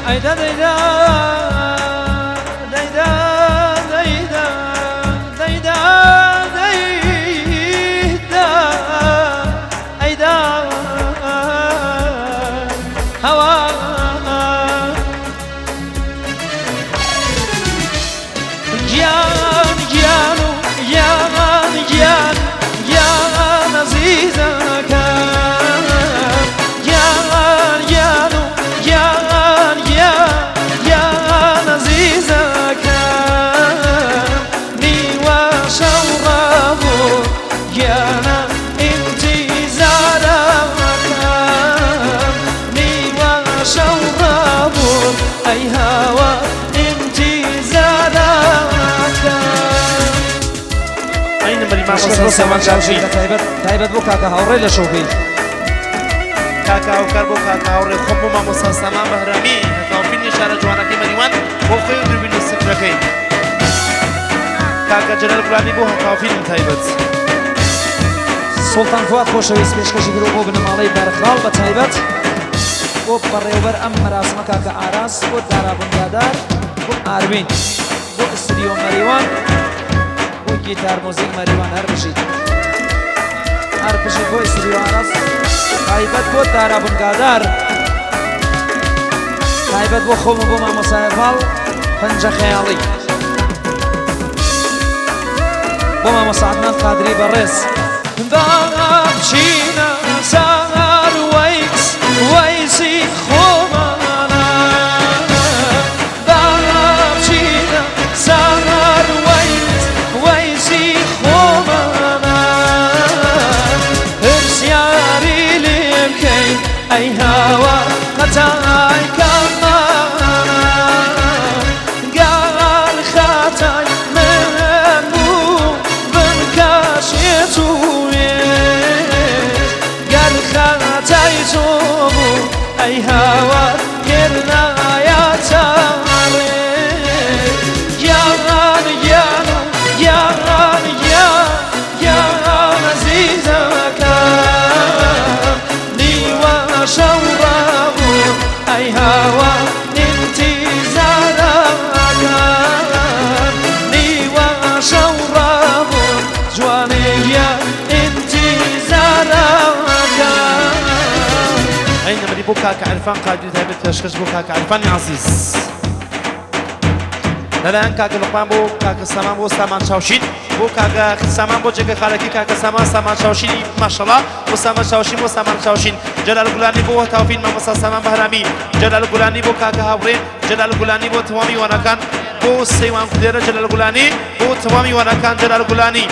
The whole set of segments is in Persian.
أيدا ديدا ديدا ديدا ديدا ديدا أيدا هوا جيان جيانو جيان جيان جيان عزيزك جيان جيانو جيان جيان جيان عزيزك نيوا شورابو جيانا انتظارك نيوا شورابو أي هوا تایبەت بۆ کاکە هاوڕێ لە شۆپی کاکا هاوکار بۆ کاکە هاوڕێ خۆم بۆ مامۆستا سامان بەهرامی هەتاوفیلمی شارە جوانەکەی مەریوان بۆ خۆی و دووربینی سفرەکەی کاکە جەلال گوڵانی بۆ هەتاوفیلم تایبەت سوڵتان فواد خۆشەویست پێشکەشی کرۆ بۆ بنەماڵەی بەرخاڵ بە تایبەت بۆ بەڕێوەبەر ئەم مەراسمە کاکە ئاراس بۆ دارا بنگادار بۆ ئاروین بۆ ئستودیۆ مەریوان گیتار موزیک مەریوان هەر بژیت بۆ ئستودیۆ ئاراس تایبەت بۆ دارا بنگادار تایبەت بۆ خۆم و بۆ مامۆستای هەڤاڵ پەنجە خەیاڵی بۆ مامۆستا عەدنان قادری بەڕێز داچینە سەر وەیسی خۆمانە داچینە سەر وەیسی خۆمانە هرسیاری لێ بکەین ئەی هاوا خەتای کەمانە گەڵ خەتای من بوو بنکەشێت و گەل خەتای تۆ بوو ئەی هاوا گرنایەتە أي هوا انتظارك نيوا شوراب جوانيا انتظارك أين مري بو كاكا عرفان قادر تهبت تشخص بو كاكا عرفان عزيز لەلایەن کاکە لوقمان بۆ کاکە سامان بۆ سامان چاوشین بۆ کاکە سامان بۆ جێگە خالەکی کاکە سامان چاوشینی ماشەڵڵا بۆ سامان چاوشین بۆ سامان چاوشین جەلال گوڵانی بۆ هەتاوفیلم مامۆستا سامان بەهرامی جەلال گوڵانی بۆ کاکە هاوڕێ جەلال گوڵانی بۆ تەوامی وانەکان بۆ سەیوان کولێرە جەلال گوڵانی بۆ تەوامی وانەکان جەلال گوڵانی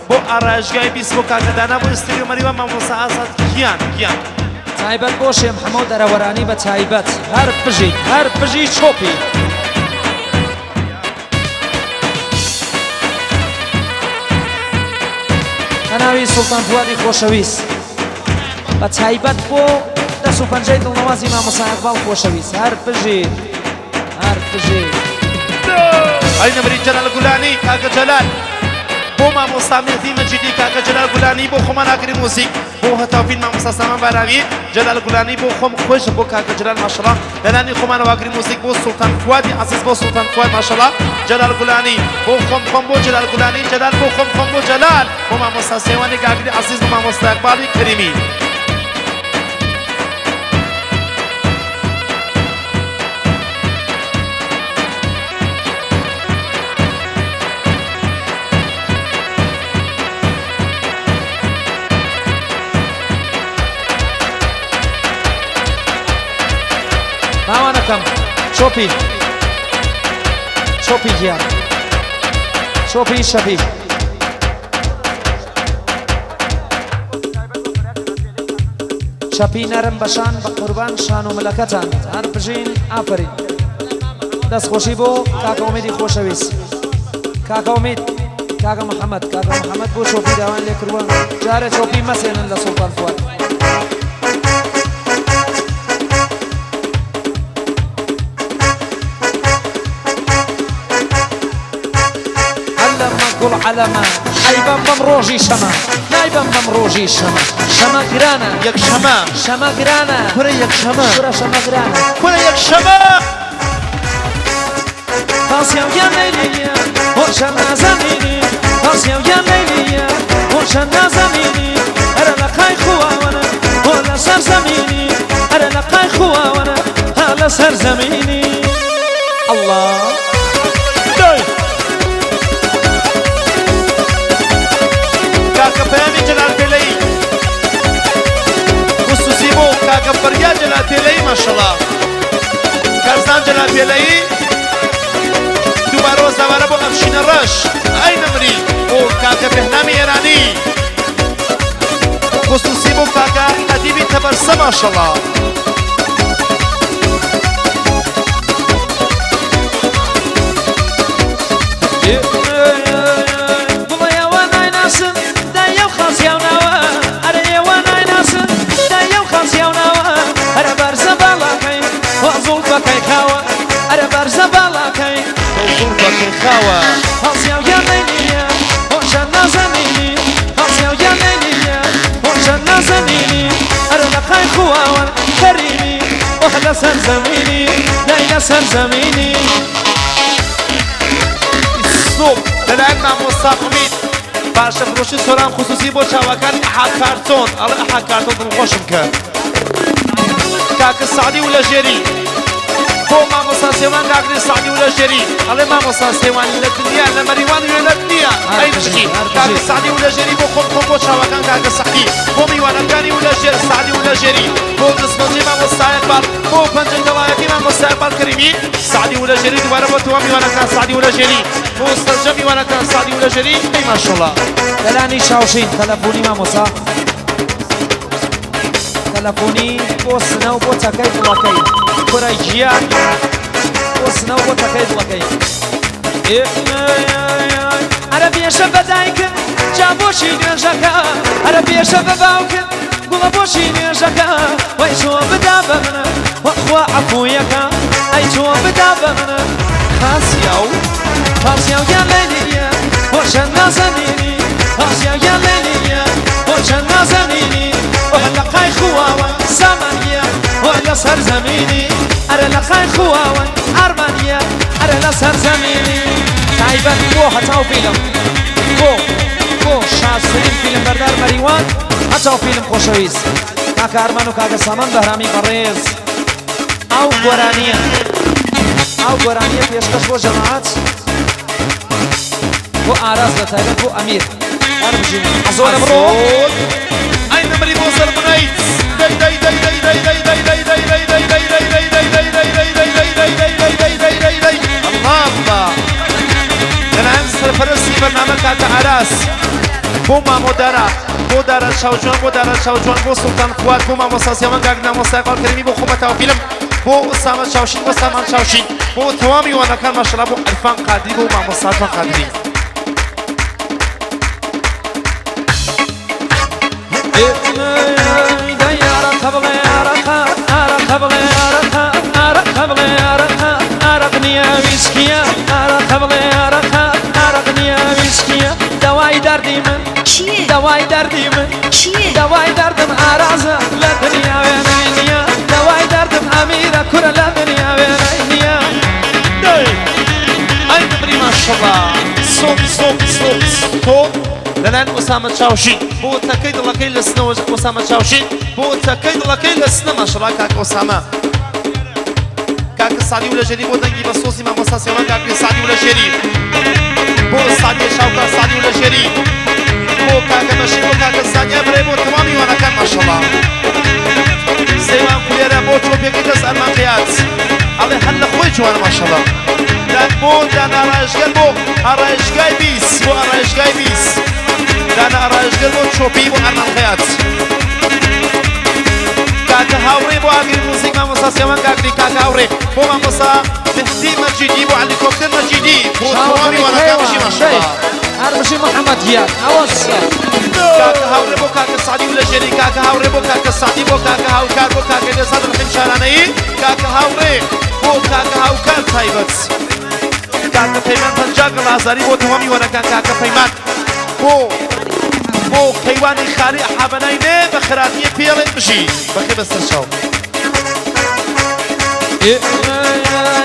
بۆ ئارایشگای بیست بۆ کاکە دانا بۆ ئستودیۆ مەریوان مامۆستا ئازاد گیان تایبەت بۆ شێم حەمەو دەرەوەرانی بە تایبەت هەر پژی چۆپی ناوی سوڵتان فوادی خۆشەویست بە تایبەت بۆ دەست و پەنجەی دڵنەوازی مامۆستا ئەقباڵ خۆشەویست هەر پژی ئەی نەمەری جەلال گوڵانی کاکە جەلال بۆ مامۆستا مێردی مەجیدی کاکە جەلال گوڵانی بۆ خۆمان ئاگری موزیک بۆ هەتاوفیلم مامۆستا سامان بەهرامی جەلال گوڵانی بۆ خۆم خۆش بۆ کاکە جەلال ماشەڵڵا لەلانی خۆمانەوە ئاگری موزیک بۆ سوڵتان فوادی عەزیز بۆ سوڵتان فواد ماشەڵڵا جەلال گوڵانی بۆ خۆم بۆ جەلال گوڵانی جەلال بۆ خۆم بۆ جەلال بۆ مامۆستا سێوانی ئاگری عەزیز بۆ مامۆستا ئەقباڵی کەریمی باوانەکەم چۆپی گیان چۆپی شەبی چەپی نەرم بەشان بە قوربان شان و ملەکەتان هەر بژین ئافرین دەستخۆشی بۆ کاکە ئومێدی خۆشەویست کاکە ئومید کاکە محەممەد بۆ چۆپی داوان لێ کردووە جارە چۆپی مەسێنن لە سوڵتان فواد علما حيبا بمروجي شما تايبا ممروجي شما قرانا يك شما شما قرانا كرة يك شما كرة شما قرانا كرة يك شما تاسيا يا ليليا وشنا زميني تاسيا يا ليليا وشنا زميني أنا لقاي خوانا ولا سر زميني أنا لقاي خوانا هلا سر زميني الله كاكا بيامي جلال بيلي خصوصي بو كاكا بريا جلال بيلي ما شاء الله كارزان جلال بيلي دوباره زواره بو افشین رش ای نمری بو کاکا بهنامی ایرانی خصوصی بو کاکا ادیبی تبرسه ما شاء الله خاوة هاسيا يا ليليا وشنا زميني هاسيا يا ليليا وشنا زميني أنا لقاي خواوان كريمي وهلا سر زميني ليلى سر زميني الصوب للعلم مع مستقيمين باشا فروشي سلام خصوصي بو شاوكان احد كارتون الله احد كارتون بالخوشم كاك السعدي ولا جيري بو ما مصاصيوان كاكري السعدي ولا جيري الله ما مصاصيوان للدنيا لمريوان ولا الدنيا اي نشكي كاك السعدي ولا جيري بو خم بو شاوكان كاك السعدي بو ميوان كاني ولا جيري السعدي ولا جيري بو نسبتي ما مستقبل بو بنجن دوايتي ما مستقبل كريمي السعدي ولا جيري دوباره بو توامي وانا كان السعدي ولا جيري بو استرجمي وانا كان السعدي ولا جيري اي ما شاء الله دلاني شاوشين تلفوني ما مصا تلفوني بو سنو بو تاكاي بلاكاي كراي جيان بو سنو بو تاكاي بلاكاي عربية شبدايك جابوشي نيجاكا عربية شباباوك قولا بوشي نيجاكا ويشو بدابنا واخوا عفوياكا ايشو بدابنا خاسياو يا ليليا وشنا زميني خاسياو يا ليليا وشنا زميني وهلا قاي خواوا زمانيا وهلا صار زميني أنا لقاي خواوا أرمانيا أنا لا صار زميني تعيبان بو حتاو فيلم بو شاسرين فيلم بردار مريوان حتاو فيلم خوشويس كاكا أرمان وكاكا سامان بهرامي بريز أو قرانية بيشكش بو جماعات بو أعراض لتايبان بو أمير أرمجيني عزول أمرود أين مري بوصل بنيت الله الآن سرفرسي برنامج كاكا عراس بو مامو دارا بو دارا شاوجوان بو سلطان خوات بو مامو ساسيوان كاكنا مستقبل كريمي بو خوبة وفيلم بو أسامة شاوشين بو توامي وانا كان ما شاء الله بو عرفان قادري بو مامو ساتوان قادري دواي دردم عرازة لا دنيا وينيا دواي دردم أميرة كرة لا دنيا وينيا أي نبري ما شاء الله صوب لنان أسامة شاوشين بو تكيد الله كي لسنا أسامة شاوشين بو تكيد الله كي لسنا ما شاء الله كاك أسامة كاك السعدي ولا جري بو دنجي بصوصي ما مصاصي ما كاك السعدي ولا جري بو السعدي شاوكا السعدي ولا جري بو كاك ماشي بو كاك السعدي أبري بو تمامي وانا كان ما شاء الله سيوان كليرا بو توبيا كيدس أرمان قياد الله حل خوي جوانا ما شاء الله لان بو دان أرايشقل بو أرايشقاي بيس بو أرايشقاي بيس دان أرايشقل بو توبي بو أرمان قياد كاكا هاوري بو أغير موسيقى ما مسا سيوان كاكري كاكا هاوري بو ما مسا مهدي مجيدي بو علي كوكتر مجيدي بو توامي وانا كامشي ما شاء الله أرمشي محمد هيا أوصى كاكا هاوري بو كاكا السعدي ولا جري كاكا هاوري بو كاكا السعدي بو كاكا هاوكار بو كاكا نصاد الحمشاراني كاكا هاوري بو كاكا هاوكار تايبت كاكا فيمان بنجاق العزاري بو توامي وانا كان كاكا فيمان بو بو كيواني خالي حبناينه بخراتيه بيلت مشي بخي بس الشو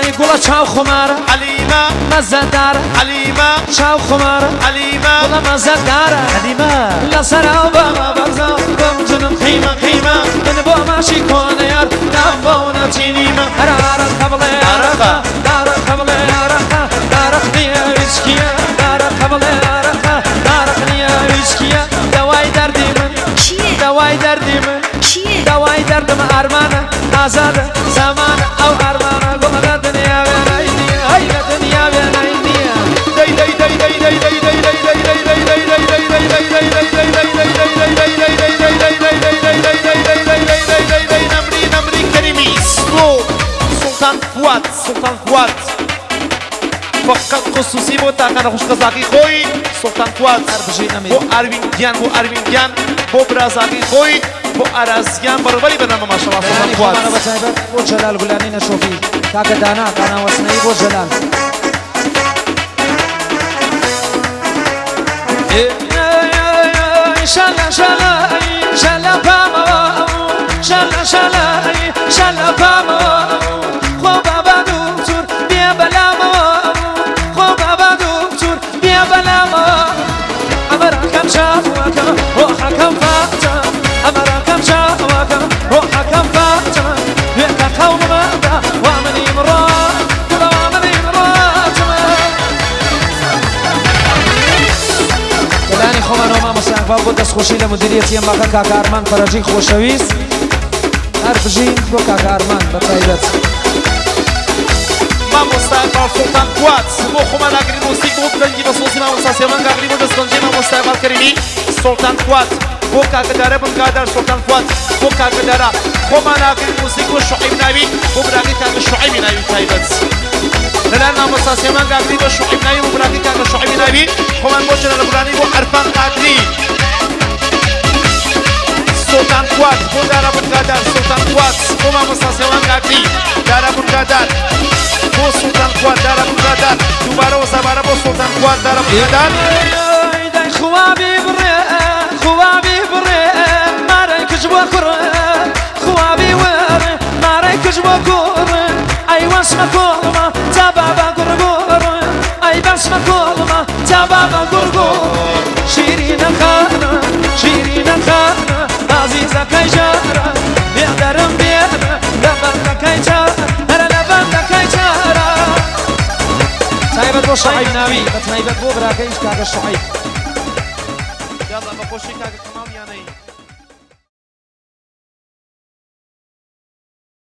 يقول شاو خمارة حليمة مزدارة حليمة شاو خمارة حليمة والله مزدارة حليمة لا سراو بابا برزا بمجنم خيمة خيمة من بو ماشي كون يار نافونا تينيما رارا قبل يارا دارا قبل يارا دارا خديا ويسكيا دارا قبل يارا دارا خديا ويسكيا دواي دردي من دواي دردي من دواي دردم أرمانا آزاد زمان أو أرمانا قلنا الدنيا بين أيديا هاي الدنيا بين أيديا داي داي داي داي داي داي داي داي داي داي داي داي داي سلطان فؤاد فقط خصوصي بو تاقنا خوش قزاقي خوي سلطان فؤاد بو اروین گیان بو برازاقي خوي بو ارازگیان برابري برنامه ما شاء الله سلطان فؤاد انا بتعبت بو جلال قلاني نشوفي كاكا دانا وسني بو جلال شلا شلا شلا بابا شلا شلا شلا بابا خو بابا دكتور بيا بلا ما خو بابا دكتور بيا بلا ما امركم شافوك وحكم فاتا امركم شافوك وحكم فاتا بيك قوم ماذا وامني مرات كل وامني مرات كلاني خومن وما مساقبال بود دست خوشی لمدیریت یم باقا کاکا ارمان فرجی خوشویس هربجین بو کاکا ارمان بطایبت ما مستقبل سلطان فؤاد بو خومن اگری موسیقی بو بلنگی بسوسی ما مساسیمان اگری بو دستانجی ما مستقبل کریمی سلطان فؤاد بو کاکا داره بن قادر سلطان فؤاد بو کاکا داره خومن اگری موسیقی بو شعیب نبی بو براقی کاکا شعیب نبی تایبت لان ما مساسیمان اگری بو شعیب نبی بو براقی کاکا شعیب نبی خومن بو جلال برانی بو عرفان قادری سلطان فؤاد بو داره بن قادر سلطان فؤاد بو ما مساسیمان اگری داره بن قادر بو سلطان فؤاد داره بن قادر دوباره و زباره بو سلطان فؤاد داره بن قادر خوابي بري ماري كجبو كره خوابي وري ماري كجبو كره اي واسمع كلمه تبابا غرغور اي بسمع كلمه تبابا غرغور شيرين خانه عزيزه كيجاره بيقدرم بيقدر لبنك كيجاره لبنك كيجاره تايبت بو شعيب ناوي تايبت بو براكيش كاك الشعيب يلا بخوشي كاكا كمان يعني